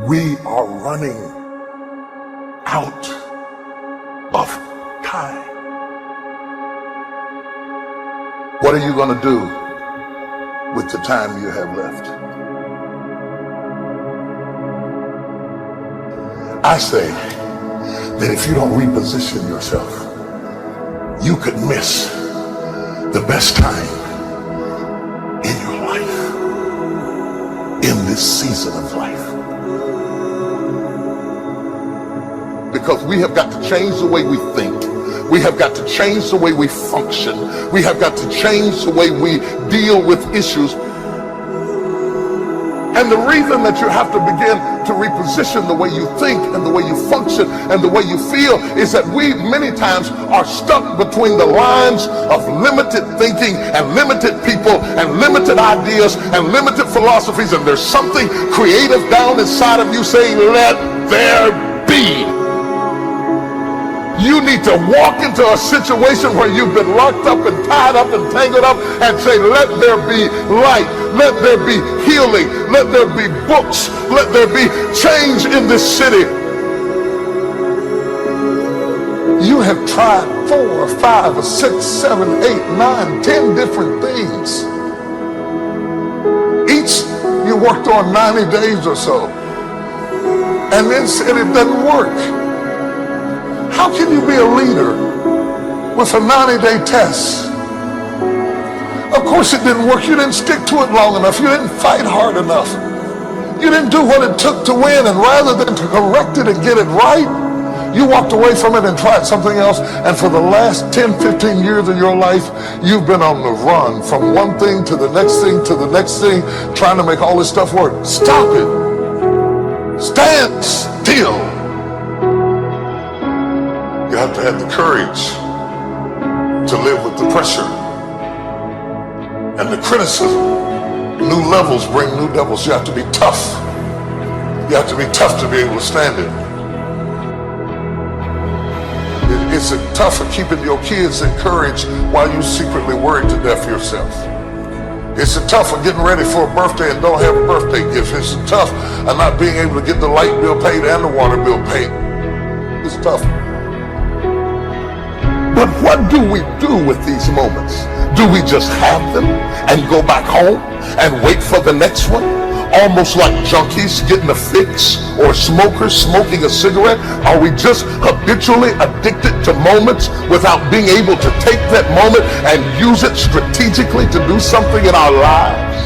We are running out of time. What are you going to do with the time you have left? I say that if you don't reposition yourself, you could miss the best time in your life, in this season of life. Because we have got to change the way we think. We have got to change the way we function. We have got to change the way we deal with issues. And the reason that you have to begin to reposition the way you think and the way you function and the way you feel is that we many times are stuck between the lines of limited thinking and limited people and limited ideas and limited philosophies, and there's something creative down inside of you saying, let there be. You need to walk into a situation where you've been locked up and tied up and tangled up and say, let there be light, let there be healing, let there be books, let there be change in this city. You have tried 4 or 5 or 6, 7, 8, 9, 10 different things. Each you worked on 90 days or so and then said it doesn't work. How can you be a leader with a 90-day test? Of course it didn't work. You didn't stick to it long enough. You didn't fight hard enough. You didn't do what it took to win, and rather than to correct it and get it right, you walked away from it and tried something else. And for the last 10, 15 years of your life, you've been on the run from one thing to the next thing to the next thing, trying to make all this stuff work. Stop it. Stand still. You have to have the courage to live with the pressure and the criticism. New levels bring new devils. You have to be tough. You have to be tough to be able to stand it. It's tough for keeping your kids encouraged while you secretly worried to death yourself. It's tough for getting ready for a birthday and don't have a birthday gift. It's tough of not being able to get the light bill paid and the water bill paid. It's tough. But what do we do with these moments? Do we just have them and go back home and wait for the next one? Almost like junkies getting a fix or smokers smoking a cigarette? Are we just habitually addicted to moments without being able to take that moment and use it strategically to do something in our lives?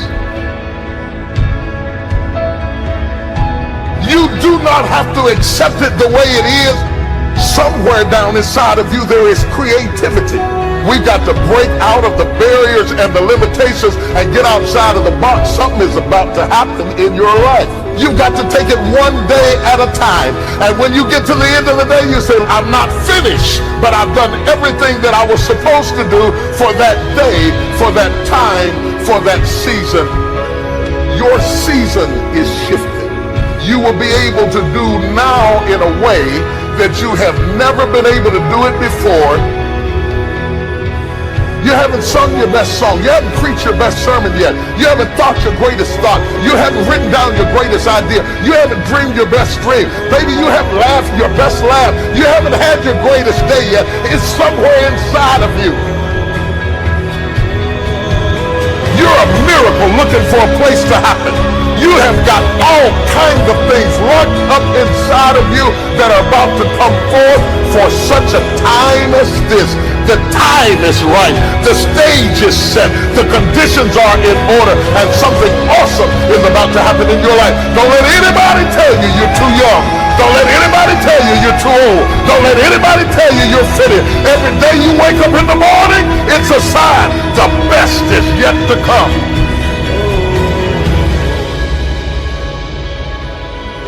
You do not have to accept it the way it is. Somewhere down inside of you there is creativity. We've got to break out of the barriers and the limitations and get outside of the box. Something is about to happen in your life. You've got to take it one day at a time. And when you get to the end of the day, you say, I'm not finished, but I've done everything that I was supposed to do for that day, for that time, for that season. Your season is shifting. You will be able to do now in a way that you have never been able to do it before. You haven't sung your best song. You haven't preached your best sermon yet. You haven't thought your greatest thought. You haven't written down your greatest idea. You haven't dreamed your best dream. Maybe you haven't laughed your best laugh. You haven't had your greatest day yet. It's somewhere inside of you. You're a miracle looking for a place to happen. You have got all kinds of things locked up inside of you that are about to come forth for such a time as this. The time is right. The stage is set. The conditions are in order. And something awesome is about to happen in your life. Don't let anybody tell you you're too young. Don't let anybody tell you you're too old. Don't let anybody tell you you're fitted. Every day you wake up in the morning, it's a sign. The best is yet to come.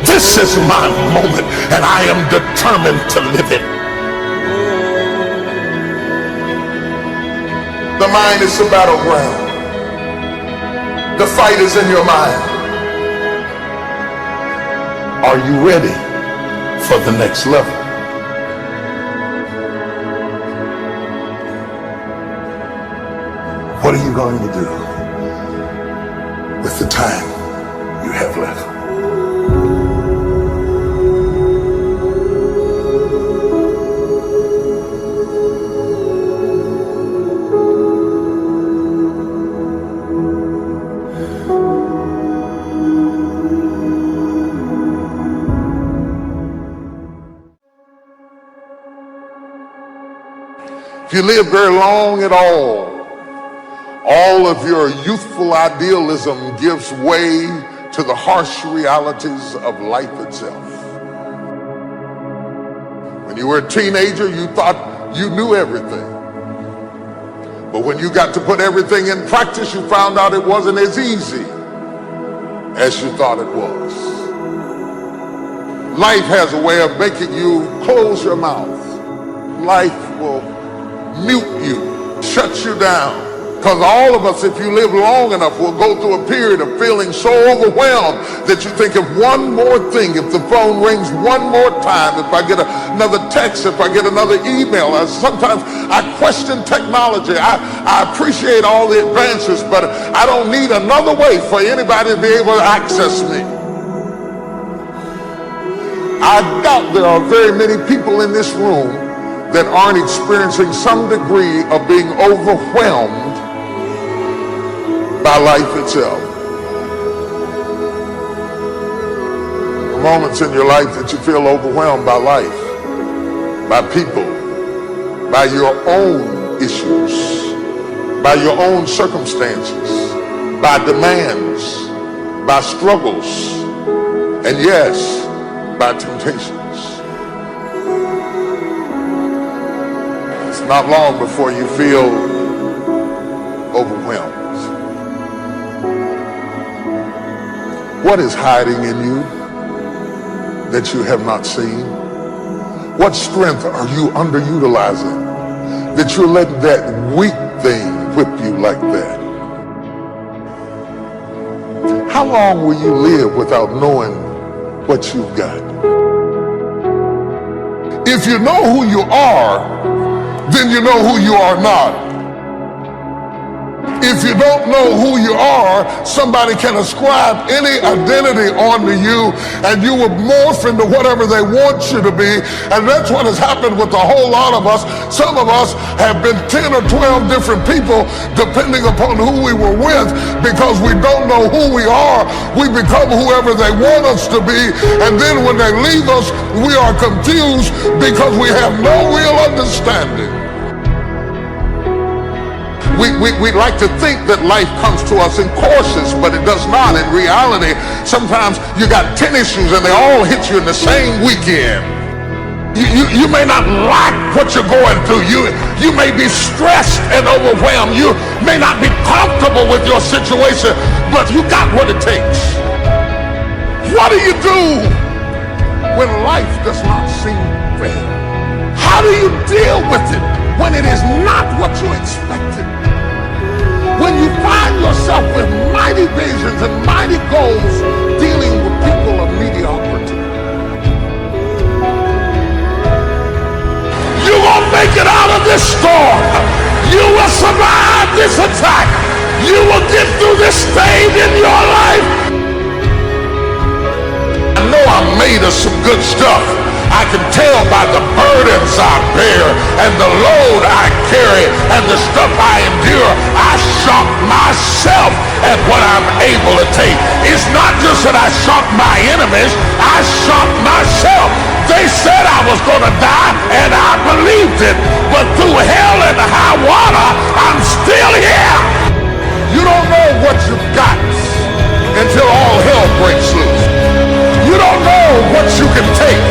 This is my moment, and I am determined to live it. The mind is the battleground. The fight is in your mind. Are you ready for the next level? What are you going to do with the time you have left? you live very long at all of your youthful idealism gives way to the harsh realities of life itself. When you were a teenager, you thought you knew everything. But when you got to put everything in practice, you found out it wasn't as easy as you thought it was. Life has a way of making you close your mouth. Life will mute you, shut you down. Because all of us, if you live long enough, will go through a period of feeling so overwhelmed that you think of one more thing. If the phone rings one more time, if I get another text, if I get another email, sometimes I question technology. I appreciate all the advances, but I don't need another way for anybody to be able to access me. I doubt there are very many people in this room that aren't experiencing some degree of being overwhelmed by life itself. Moments in your life that you feel overwhelmed by life, by people, by your own issues, by your own circumstances, by demands, by struggles, and yes, by temptations. It's not long before you feel overwhelmed. What is hiding in you that you have not seen? What strength are you underutilizing that you're letting that weak thing whip you like that? How long will you live without knowing what you've got? If you know who you are, then you know who you are not. If you don't know who you are, somebody can ascribe any identity onto you and you will morph into whatever they want you to be. And that's what has happened with a whole lot of us. Some of us have been 10 or 12 different people depending upon who we were with. Because we don't know who we are, we become whoever they want us to be. And then when they leave us, we are confused because we have no real understanding. We like to think that life comes to us in courses, but it does not. In reality, sometimes you got 10 issues and they all hit you in the same weekend. You may not like what you're going through. You may be stressed and overwhelmed. You may not be comfortable with your situation, but you got what it takes. What do you do when life does not seem fair? How do you deal with it when it is not what you expected? When you find yourself with mighty visions and mighty goals dealing with people of mediocrity. You're going to make it out of this storm. You will survive this attack. You will get through this stage in your life. I know I'm made of some good stuff. I can tell by the burdens I bear and the load I carry and the stuff I endure. I shock myself at what I'm able to take. It's not just that I shock my enemies, I shock myself. They said I was going to die and I believed it, but through hell and high water, I'm still here. You don't know what you've got until all hell breaks loose. You don't know what you can take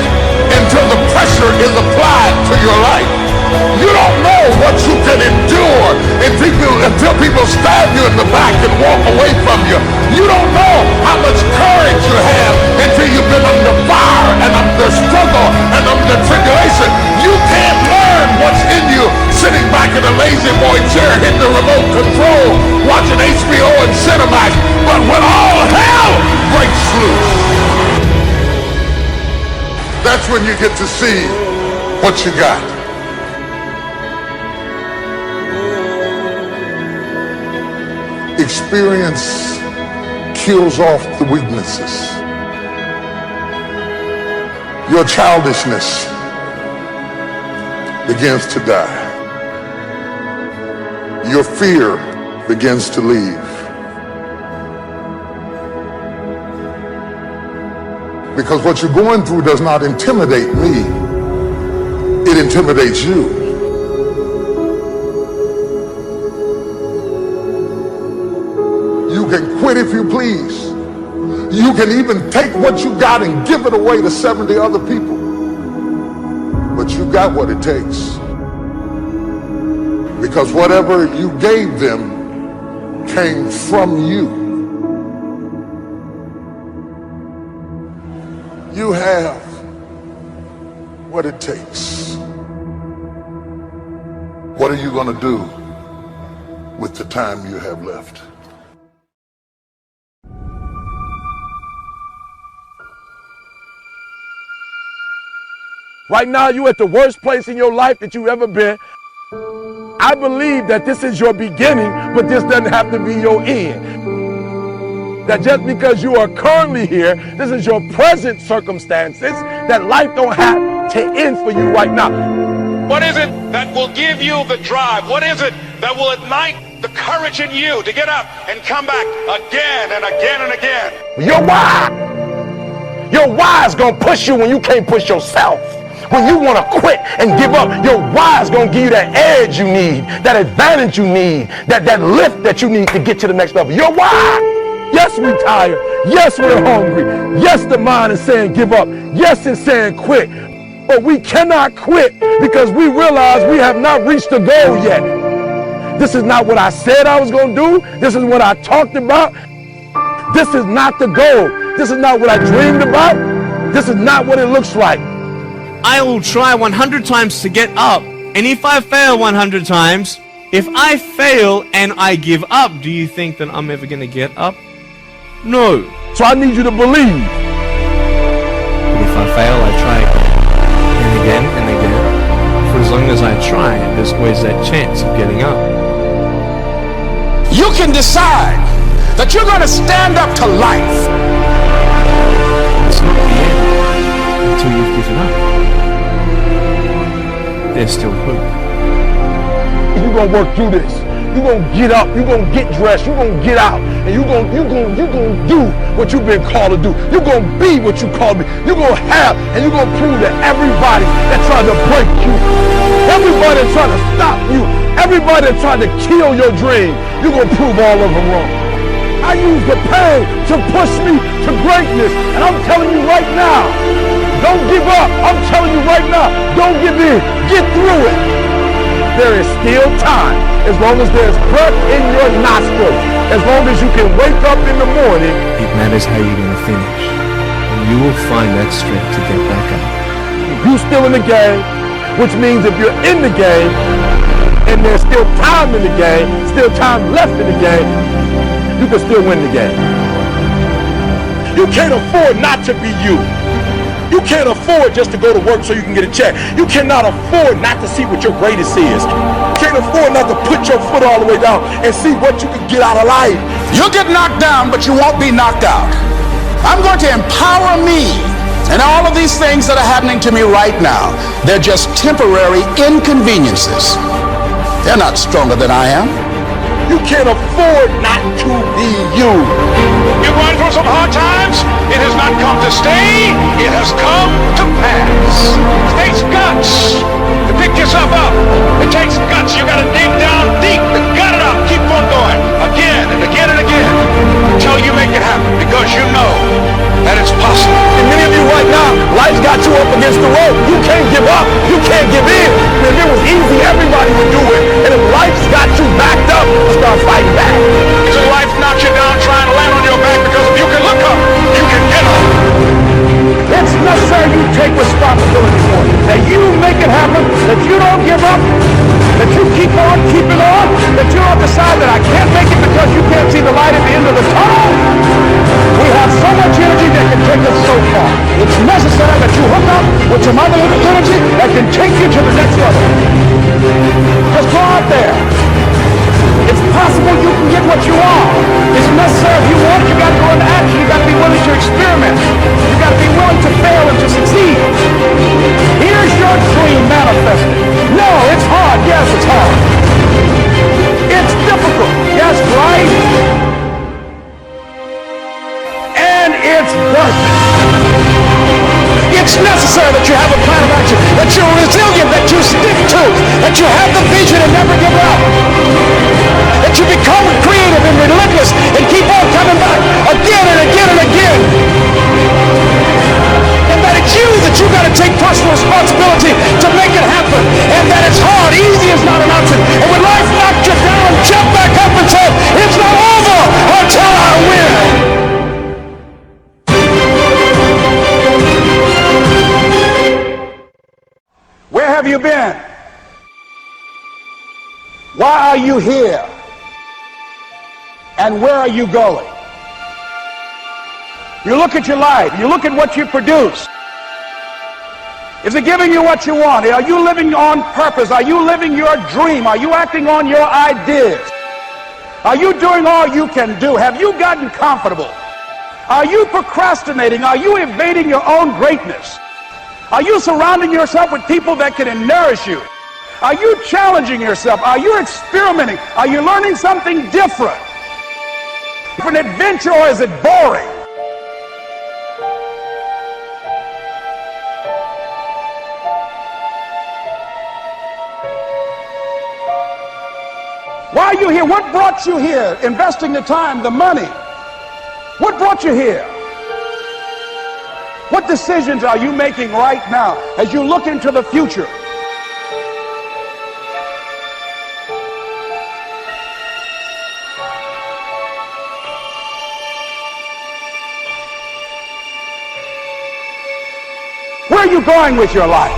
until the pressure is applied to your life. You don't know what you can endure until people stab you in the back and walk away from you. You don't know how much courage you have until you've been under fire and under struggle and under tribulation. You can't learn what's in you sitting back in a lazy boy chair hitting the remote control, watching HBO and Cinemax. But when all hell breaks loose, that's when you get to see what you got. Experience kills off the weaknesses. Your childishness begins to die. Your fear begins to leave. Because what you're going through does not intimidate me. It intimidates you. can quit if you please. You can even take what you got and give it away to 70 other people. But you got what it takes. Because whatever you gave them came from you. You have what it takes. What are you going to do with the time you have left? Right now, you're at the worst place in your life that you've ever been. I believe that this is your beginning, but this doesn't have to be your end. That just because you are currently here, this is your present circumstances, that life don't have to end for you right now. What is it that will give you the drive? What is it that will ignite the courage in you to get up and come back again and again and again? Your why. Your why is going to push you when you can't push yourself. When you want to quit and give up, your why is going to give you that edge you need, that advantage you need, that lift that you need to get to the next level. Your why. Yes, we're tired. Yes, we're hungry. Yes, the mind is saying give up. Yes, it's saying quit. But we cannot quit because we realize we have not reached the goal yet. This is not what I said I was going to do. This is what I talked about. This is not the goal. This is not what I dreamed about. This is not what it looks like. I will try 100 times to get up, and if I fail 100 times, if I fail and I give up, do you think that I'm ever going to get up? No. So I need you to believe. But if I fail, I try again and again. For as long as I try, there's always that chance of getting up. You can decide that you're going to stand up to life. It's not the end until you've given up. There's still hope. You're going to work through this. You're going to get up. You're going to get dressed. You're going to get out. And you're going to do what you've been called to do. You're going to be what you called to be. You're going to have, and you're going to prove to everybody that tried to break you, everybody that tried to stop you, everybody that tried to kill your dream, you're going to prove all of them wrong. I use the pain to push me to greatness. And I'm telling you right now, don't give up. I'm telling you right now, don't give in. Get through it. There is still time. As long as there's breath in your nostrils, as long as you can wake up in the morning. It matters how you're going to finish. And you will find that strength to get back up. You're still in the game, which means if you're in the game, and there's still time in the game, still time left in the game, you can still win the game. You can't afford not to be you. You can't afford just to go to work so you can get a check. You cannot afford not to see what your greatest is. You can't afford not to put your foot all the way down and see what you can get out of life. You'll get knocked down, but you won't be knocked out. I'm going to empower me. And all of these things that are happening to me right now, they're just temporary inconveniences. They're not stronger than I am. You can't afford not to be you. You're going through some hard times. It has not come to stay. It has come to pass. It takes guts to pick yourself up. It takes guts. You got to dig down deep to gut it up. Keep on going again and again and again until you make it happen, because you know that it's possible. And many of you right now, life's got you up against the rope. You can't give up. You can't give in. If it was easy, everybody would do it. And if life's got you backed up, start fighting back. So life knocks you down trying to land on your back, because if you can look up, you can get up. It's necessary you take responsibility for it. That you make it happen, that you don't give up, that you keep on keeping on, that you don't decide that I can't make it because you can't see the light at the end of the tunnel. We have so much energy that can take us so far. It's necessary that you hook up with some other energy that can take you to the next level. Just go out there. It's possible you can get what you want. It's necessary if you want it, you got to go into action. You got to be willing to experiment. You got to be willing to fail and to succeed. Here's your dream manifested. No, it's hard. Yes, it's hard. It's difficult. Yes, right? And it's worth it. It's necessary that you have a plan of action, that you're resilient, that you stick to, that you have the vision and never give up, that you become creative and relentless and keep on Why are you here? And where are you going? You look at your life. You look at what you produce. Is it giving you what you want? Are you living on purpose? Are you living your dream? Are you acting on your ideas? Are you doing all you can do? Have you gotten comfortable? Are you procrastinating? Are you evading your own greatness? Are you surrounding yourself with people that can nourish you? Are you challenging yourself? Are you experimenting? Are you learning something different? An adventure, or is it boring? Why are you here? What brought you here? Investing the time, the money. What brought you here? What decisions are you making right now as you look into the future? Where are you going with your life?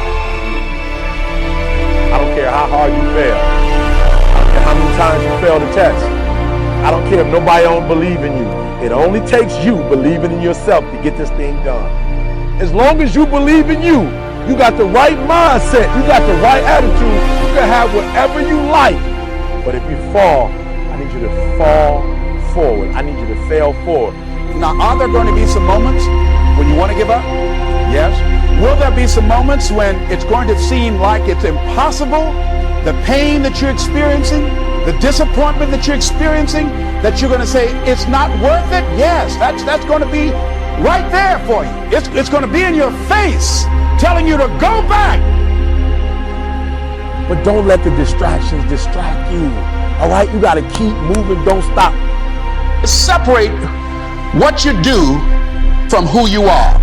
I don't care how hard you fail. I don't care how many times you fail the test. I don't care if nobody don't believe in you. It only takes you believing in yourself to get this thing done. As long as you believe in you, you got the right mindset, you got the right attitude, you can have whatever you like. But if you fall, I need you to fall forward. I need you to fail forward. Now, are there going to be some moments when you want to give up? Yes. Will there be some moments when it's going to seem like it's impossible? The pain that you're experiencing, the disappointment that you're experiencing, that you're going to say, it's not worth it? Yes, that's going to be right there for you. It's going to be in your face, telling you to go back. But don't let the distractions distract you. All right? You got to keep moving. Don't stop. Separate what you do from who you are.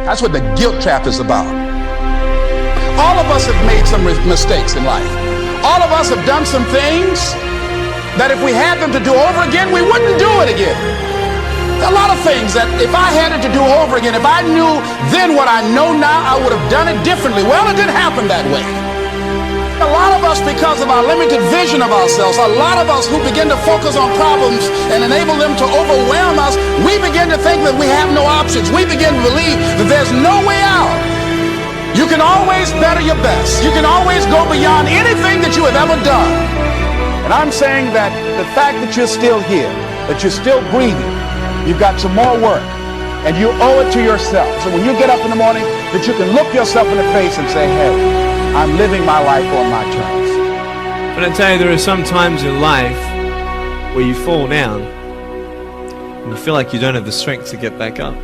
That's what the guilt trap is about. All of us have made some mistakes in life. All of us have done some things that if we had them to do over again, we wouldn't do it again. There are a lot of things that if I had it to do over again, if I knew then what I know now, I would have done it differently. Well, it didn't happen that way. A lot of us, because of our limited vision of ourselves, a lot of us who begin to focus on problems and enable them to overwhelm us, we begin to think that we have no options. We begin to believe that there's no way out. You can always better your best. You can always go beyond anything that you have ever done. And I'm saying that the fact that you're still here, that you're still breathing, you've got some more work, and you owe it to yourself. So when you get up in the morning, that you can look yourself in the face and say, hey, I'm living my life on my terms. But I tell you, there are some times in life where you fall down and you feel like you don't have the strength to get back up.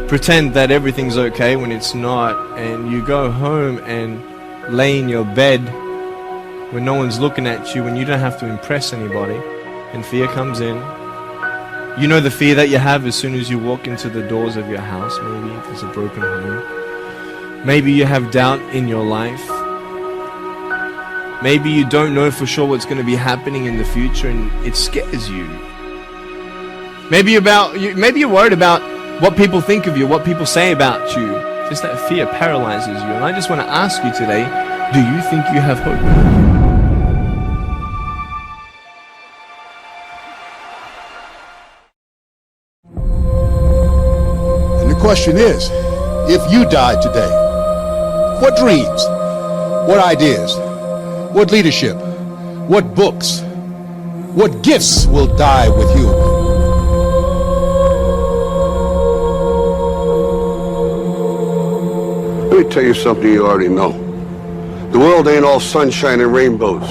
Pretend that everything's okay when it's not, and you go home and lay in your bed when no one's looking at you, when you don't have to impress anybody, and fear comes in. You know the fear that you have as soon as you walk into the doors of your house. Maybe there's a broken home. Maybe you have doubt in your life. Maybe you don't know for sure what's going to be happening in the future, and it scares you. Maybe you're worried about what people think of you, what people say about you. Just that fear paralyzes you. And I just want to ask you today, do you think you have hope? And the question is, if you died today, what dreams, what ideas, what leadership, what books, what gifts will die with you? Let me tell you something you already know. The world ain't all sunshine and rainbows.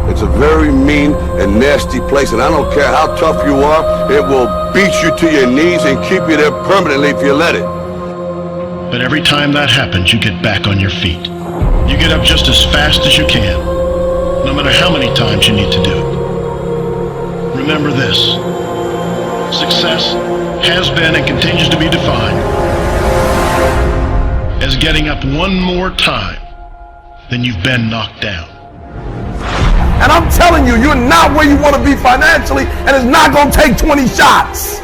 It's a very mean and nasty place, and I don't care how tough you are, it will beat you to your knees and keep you there permanently if you let it. But every time that happens, you get back on your feet. You get up just as fast as you can, no matter how many times you need to do it. Remember this: success has been and continues to be defined as getting up one more time than you've been knocked down. And I'm telling you, you're not where you want to be financially, and it's not going to take 20 shots.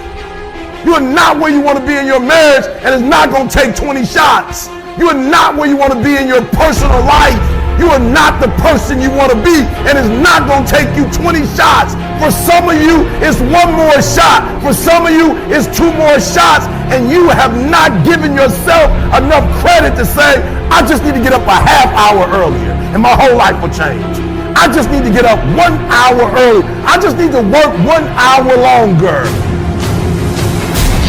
You're not where you want to be in your marriage, and it's not going to take 20 shots. You're not where you want to be in your personal life, You are not the person you want to be, and it's not going to take you 20 shots. For some of you, it's one more shot. For some of you, it's two more shots, and you have not given yourself enough credit to say, I just need to get up a half hour earlier, and my whole life will change. I just need to get up 1 hour early. I just need to work 1 hour longer.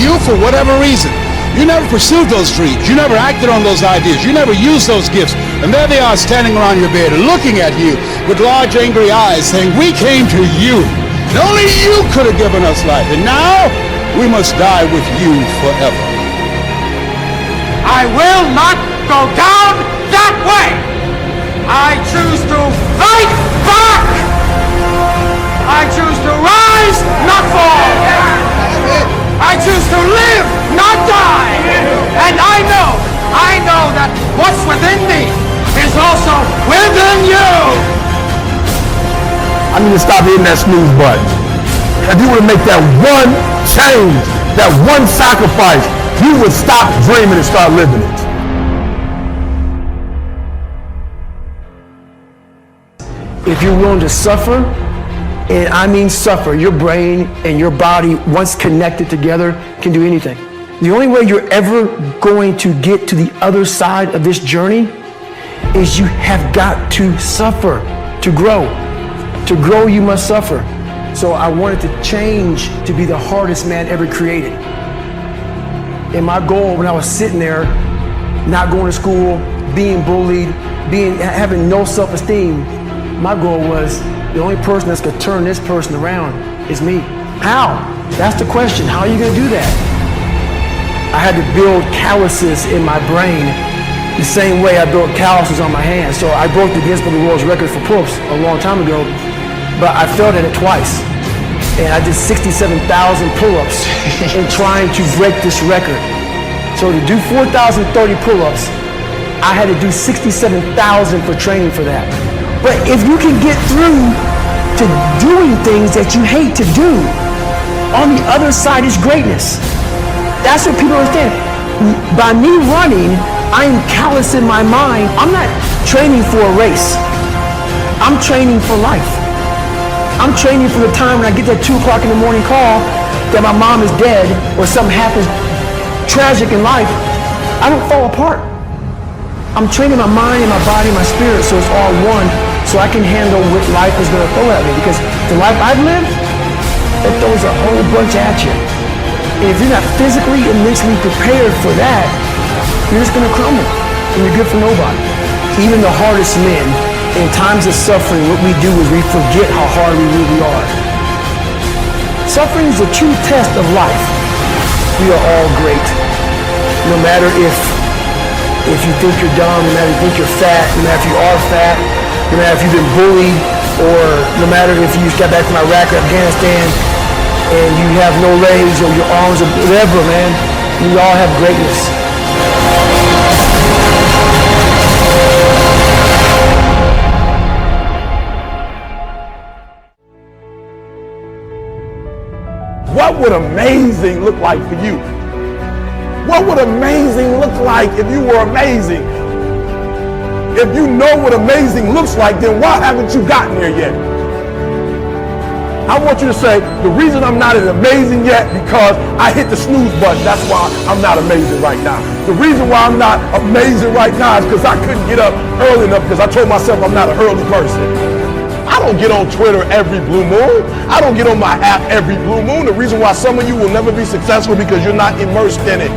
You, for whatever reason, you never pursued those dreams. You never acted on those ideas. You never used those gifts. And there they are standing around your bed looking at you with large angry eyes saying, we came to you. And only you could have given us life. And now we must die with you forever. I will not go down that way. I choose to fight back. I choose to rise, not fall. I choose to live, not die. And I know that what's within me is also within you. I need to stop hitting that snooze button. If you were to make that one change, that one sacrifice, you would stop dreaming and start living it. If you're willing to suffer, and I mean suffer, your brain and your body, once connected together, can do anything. The only way you're ever going to get to the other side of this journey is you have got to suffer to grow. To grow, you must suffer. So I wanted to change to be the hardest man ever created. And my goal when I was sitting there, not going to school, being bullied, having no self-esteem, my goal was the only person that's going to turn this person around is me. How? That's the question. How are you going to do that? I had to build calluses in my brain the same way I built calluses on my hands. So I broke the Guinness Book of World Records for pull-ups a long time ago, but I failed at it twice. And I did 67,000 pull-ups in trying to break this record. So to do 4,030 pull-ups, I had to do 67,000 for training for that. But if you can get through to doing things that you hate to do, on the other side is greatness. That's what people understand. By me running, I am callous in my mind. I'm not training for a race. I'm training for life. I'm training for the time when I get that 2 o'clock in the morning call that my mom is dead or something happens tragic in life. I don't fall apart. I'm training my mind and my body and my spirit so it's all one, so I can handle what life is going to throw at me. Because the life I've lived, it throws a whole bunch at you. And if you're not physically and mentally prepared for that, you're just going to crumble. And you're good for nobody. Even the hardest men, in times of suffering, what we do is we forget how hard we really are. Suffering is a true test of life. We are all great. No matter if you think you're dumb, no matter if you think you're fat, no matter if you are fat, no matter if you've been bullied, or no matter if you just got back from Iraq or Afghanistan and you have no legs or your arms or whatever, man, we all have greatness. What would amazing look like for you? What would amazing look like if you were amazing? If you know what amazing looks like, then why haven't you gotten there yet? I want you to say, the reason I'm not as amazing yet because I hit the snooze button. That's why I'm not amazing right now. The reason why I'm not amazing right now is because I couldn't get up early enough because I told myself I'm not an early person. I don't get on Twitter every blue moon. I don't get on my app every blue moon. The reason why some of you will never be successful because you're not immersed in it.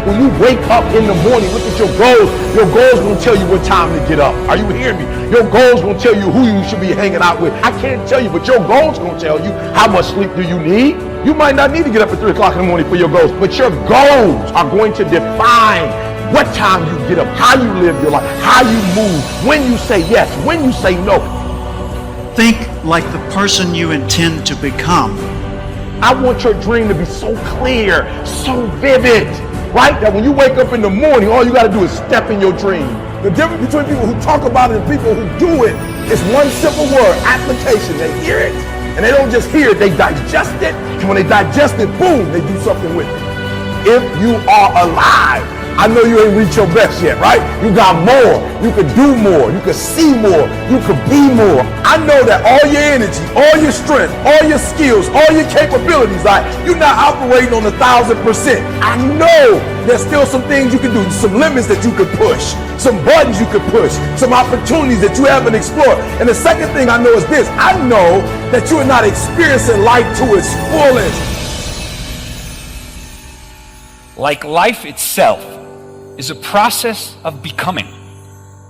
When you wake up in the morning, look at your goals. Your goals won't tell you what time to get up. Are you hearing me? Your goals won't tell you who you should be hanging out with. I can't tell you, but your goals gonna tell you how much sleep do you need. You might not need to get up at 3 o'clock in the morning for your goals, but your goals are going to define what time you get up, how you live your life, how you move, when you say yes, when you say no. Think like the person you intend to become. I want your dream to be so clear, so vivid, right? That when you wake up in the morning, all you got to do is step in your dream. The difference between people who talk about it and people who do it is one simple word: application. They hear it, and they don't just hear it, they digest it. And when they digest it, boom, they do something with it. If you are alive, I know you ain't reached your best yet, right? You got more. You could do more. You could see more. You could be more. I know that all your energy, all your strength, all your skills, all your capabilities, like you're not operating on 1,000%. I know there's still some things you can do, some limits that you could push, some buttons you could push, some opportunities that you haven't explored. And the second thing I know is this: I know that you are not experiencing life to its fullest. Like life itself is a process of becoming,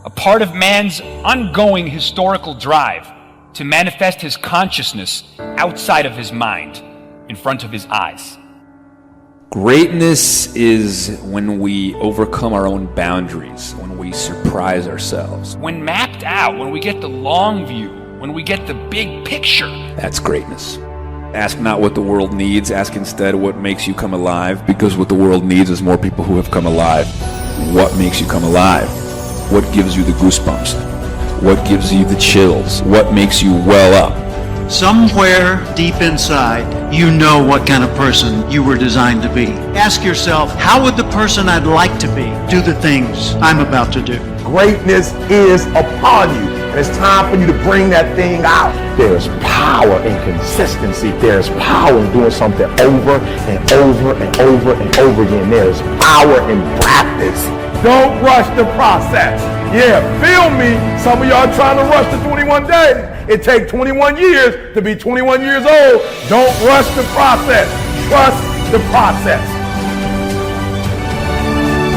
a part of man's ongoing historical drive to manifest his consciousness outside of his mind, in front of his eyes. Greatness is when we overcome our own boundaries, when we surprise ourselves. When mapped out, when we get the long view, when we get the big picture. That's greatness. Ask not what the world needs, ask instead what makes you come alive, because what the world needs is more people who have come alive. What makes you come alive? What gives you the goosebumps? What gives you the chills? What makes you well up? Somewhere deep inside, you know what kind of person you were designed to be. Ask yourself, how would the person I'd like to be do the things I'm about to do? Greatness is upon you, and it's time for you to bring that thing out. There's power in consistency. There's power in doing something over and over and over and over again. There's power in practice. Don't rush the process. Yeah, feel me. Some of y'all trying to rush the 21 days. It takes 21 years to be 21 years old. Don't rush the process. Trust the process.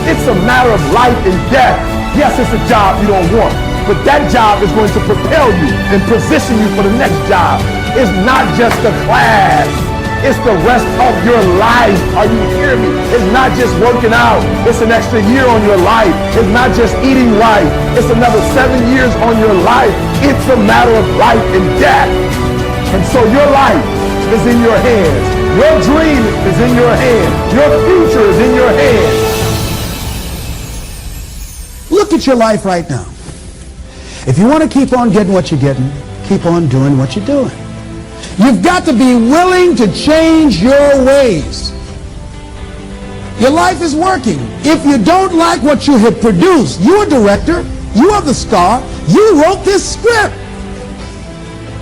It's a matter of life and death. Yes, it's a job you don't want, but that job is going to propel you and position you for the next job. It's not just a class. It's the rest of your life. Are you hearing me? It's not just working out. It's an extra year on your life. It's not just eating right. It's another 7 years on your life. It's a matter of life and death. And so your life is in your hands. Your dream is in your hands. Your future is in your hands. Look at your life right now. If you want to keep on getting what you're getting, keep on doing what you're doing. You've got to be willing to change your ways. Your life is working. If you don't like what you have produced, you're a director, you are the star, you wrote this script.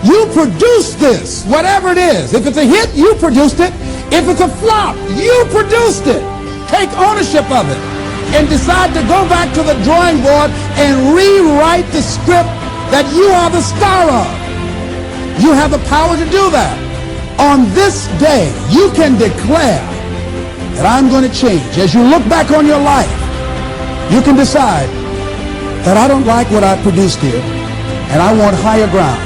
You produced this, whatever it is. If it's a hit, you produced it. If it's a flop, you produced it. Take ownership of it and decide to go back to the drawing board and rewrite the script that you are the star of. You have the power to do that. On this day, you can declare that I'm going to change. As you look back on your life, you can decide that I don't like what I produced here, and I want higher ground.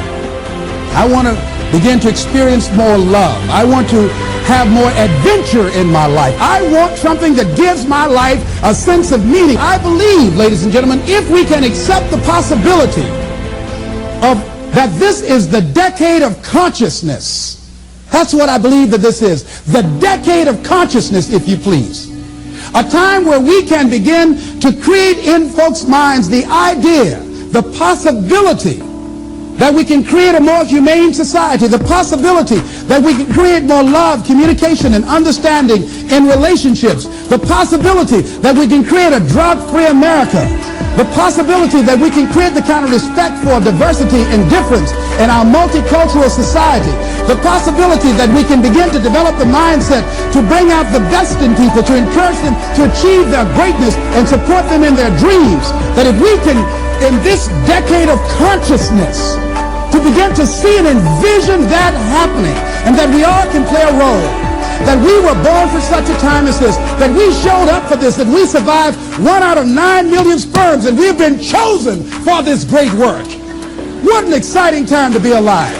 I want to begin to experience more love. I want to have more adventure in my life. I want something that gives my life a sense of meaning. I believe, ladies and gentlemen, if we can accept the possibility of that this is the decade of consciousness. That's what I believe that this is. The decade of consciousness, if you please. A time where we can begin to create in folks' minds the idea, the possibility that we can create a more humane society, the possibility that we can create more love, communication, and understanding in relationships, the possibility that we can create a drug-free America, the possibility that we can create the kind of respect for diversity and difference in our multicultural society, the possibility that we can begin to develop the mindset to bring out the best in people, to encourage them to achieve their greatness and support them in their dreams, that if we can, in this decade of consciousness, to begin to see and envision that happening, and that we all can play a role, that we were born for such a time as this, that we showed up for this, that we survived 1 out of 9 million sperms, and we've been chosen for this great work. What an exciting time to be alive.